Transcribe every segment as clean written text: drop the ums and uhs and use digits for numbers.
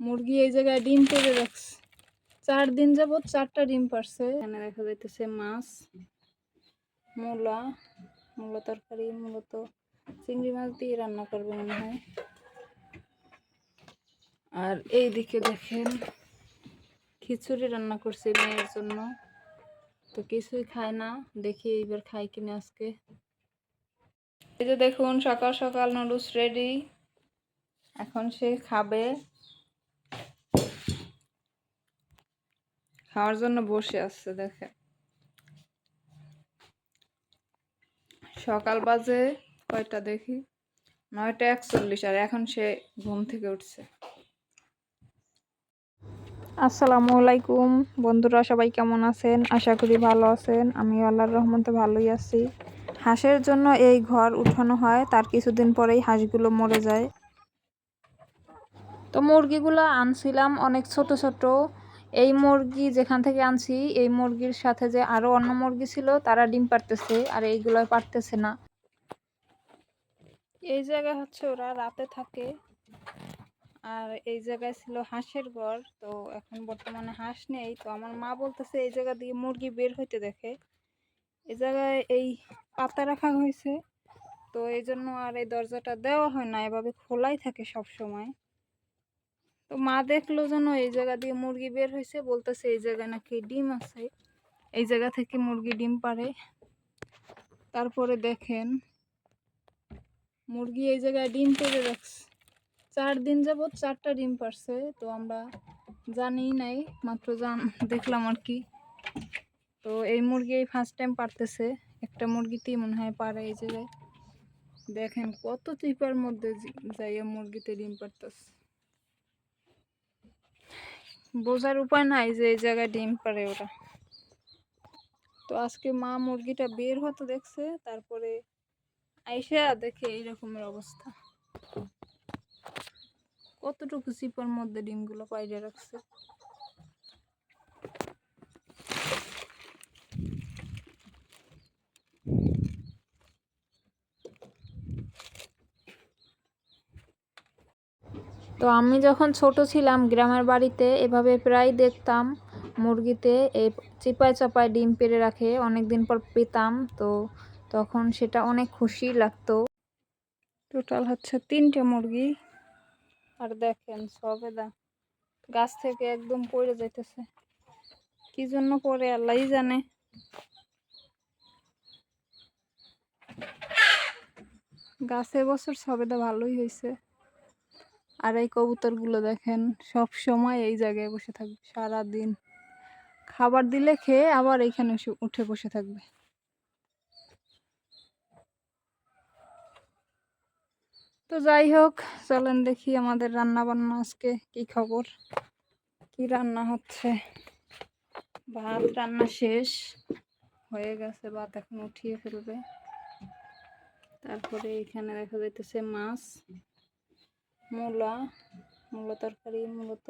মুরগি এই জায়গায় ডিম পেড়ে রাখছে 4 দিন যাবত 4টা ডিম পারছে। এখানে দেখা যাইতেছে মাছ, মূলা তরকারি, মূলত চিংড়ি মাছ দিয়ে রান্না করবে মনে হয়। আর এইদিকে দেখেন খিচুড়ি রান্না করছে মেয়ের জন্য, তো কিছুই খায় না, দেখি এইবার খাই কিনা আজকে। এই যে দেখুন সকাল সকাল নুডলস রেডি, এখন সে খাবে, খাওয়ার জন্য বসে আছে। দেখেন সকাল বাজে কয়টা দেখি, 9:41, আর এখন সে ঘুম থেকে উঠছে। আসসালামু আলাইকুম বন্ধুরা, সবাই কেমন আছেন? আশা করি ভালো আছেন। আমি আল্লাহর রহমতে ভালোই আছি। হাঁসের জন্য এই ঘর উঠানো হয়, তার কিছুদিন পরেই হাঁসগুলো মরে যায়। তো মুরগিগুলো আনছিলাম অনেক ছোট ছোট। এই মুরগি যেখান থেকে আনছি, এই মুরগির সাথে যে আরো অন্য মুরগি ছিল তারা ডিম পারতেছে, আর এইগুলো পারতেছে না। এই জায়গায় হচ্ছে ওরা রাতে থাকে, আর এই জায়গায় ছিল হাঁসের ঘর। তো এখন বর্তমানে হাঁস নেই, তো আমার মা বলতেছে এই জায়গা দিয়ে মুরগি বের হইতে দেখে। এই জায়গায় এই পাতা রাখা হয়েছে, তো এই জন্য আর এই দরজাটা দেওয়া হয় না, এভাবে খোলাই থাকে সব সময়। তো মা দেখলো যেন এই জায়গা দিয়ে মুরগি বের হয়েছে, বলতেছে এই জায়গায় নাকি ডিম আছে, এই জায়গা থেকে মুরগি ডিম পারে। তারপরে দেখেন মুরগি এই জায়গায় ডিম পেড়ে রাখছে 4 দিন যাবত 4টা ডিম পারছে। তো আমরা জানি নাই, মাত্র দেখলাম আর কি। তো এই মুরগি এই ফার্স্ট টাইম পারতেছে, একটা মুরগিতেই মনে হয় পারে। এই জায়গায় দেখেন কত চিপার মধ্যে যাইয়া মুরগিতে ডিম পারতেছে, বোঝার উপায় নাই যে এই জায়গায় ডিম পারে ওরা। তো আজকে মা মুরগিটা বের হতে দেখছে, তারপরে আইসা দেখে এই রকমের অবস্থা, কতটুকু চিপার মধ্যে ডিমগুলো পাইরে রাখছে। তো আমি যখন ছোট ছিলাম গ্রামের বাড়িতে এভাবে প্রায় দেখতাম মুরগিতে এই চিপায় চাপায় ডিম পেড়ে রাখে, অনেকদিন পর পেতাম। তো তখন সেটা অনেক খুশি লাগতো। টোটাল হচ্ছে 3টে মুরগি, আর দেখেন সবেদা গাছ থেকে একদম পড়ে যাইতেছে, কি জন্য পড়ে আল্লাহই জানে। গাছে বছর সবেদা ভালোই হয়েছে। আর এই কবুতরগুলো দেখেন সব সময় এই জায়গায় বসে থাকবে, সারা দিন খাবার দিলে খেয়ে আবার এইখানে উঠে বসে থাকবে। তো যাই হোক, চলেন দেখি আমাদের রান্না বান্না আজকে কি খবর, কি রান্না হচ্ছে। ভাত রান্না শেষ হয়ে গেছে, ভাত এখন উঠিয়ে ফেলবে। তারপরে এখানে দেখা যাইতেছে মাছ, মূলা তরকারি, মূলত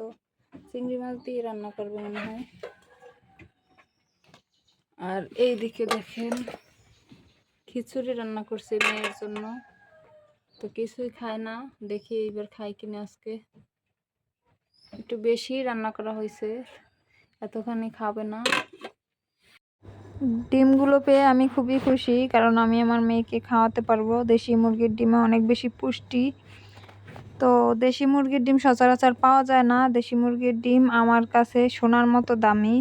চিংড়ি মাছ দিয়ে রান্না করবে মনে হয়। আর এইদিকে দেখেন খিচুড়ি রান্না করছে মেয়ের জন্য, তো কিছুই খায় না, দেখি এইবার খাই কিনা আজকে। একটু বেশি রান্না করা হয়েছে, এতখানি খাবে না। ডিমগুলো পেয়ে আমি খুবই খুশি, কারণ আমি আমার মেয়েকে খাওয়াতে পারবো। দেশি মুরগির ডিমে অনেক বেশি পুষ্টি, তো দেশি মুরগির ডিম সচরাচর পাওয়া যায় না। দেশি মুরগির ডিম আমার কাছে সোনার মতো দামি।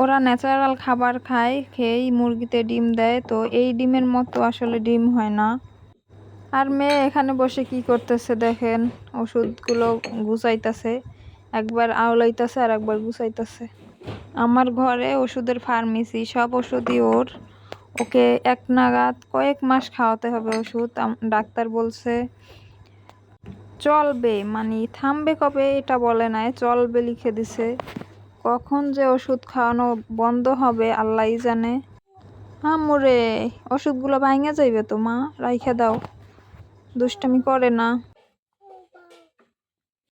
ওরা ন্যাচারাল খাবার খায়, খেয়েই মুরগিতে ডিম দেয়, তো এই ডিমের মতো আসলে ডিম হয় না। আর মেয়ে এখানে বসে কি করতেছে দেখেন, ওষুধগুলো গুছাইতেছে, একবার আওলাইতেছে আর একবার গুছাইতেছে। আমার ঘরে ওষুধের ফার্মেসি, সব ওষুধই ওর। ওকে এক নাগাদ কয়েক মাস খাওয়াতে হবে ওষুধ। ডাক্তার বলছে চলবে, মানে থামবে কবে এটা বলে নাই, চলবে লিখে দিছে। কখন যে ওষুধ খাওয়ানো বন্ধ হবে আল্লাহই জানে। আম্মুরে ওষুধগুলো ভাঙে যাইবে তো, মা রাইখা দাও, দুষ্টামি করে না।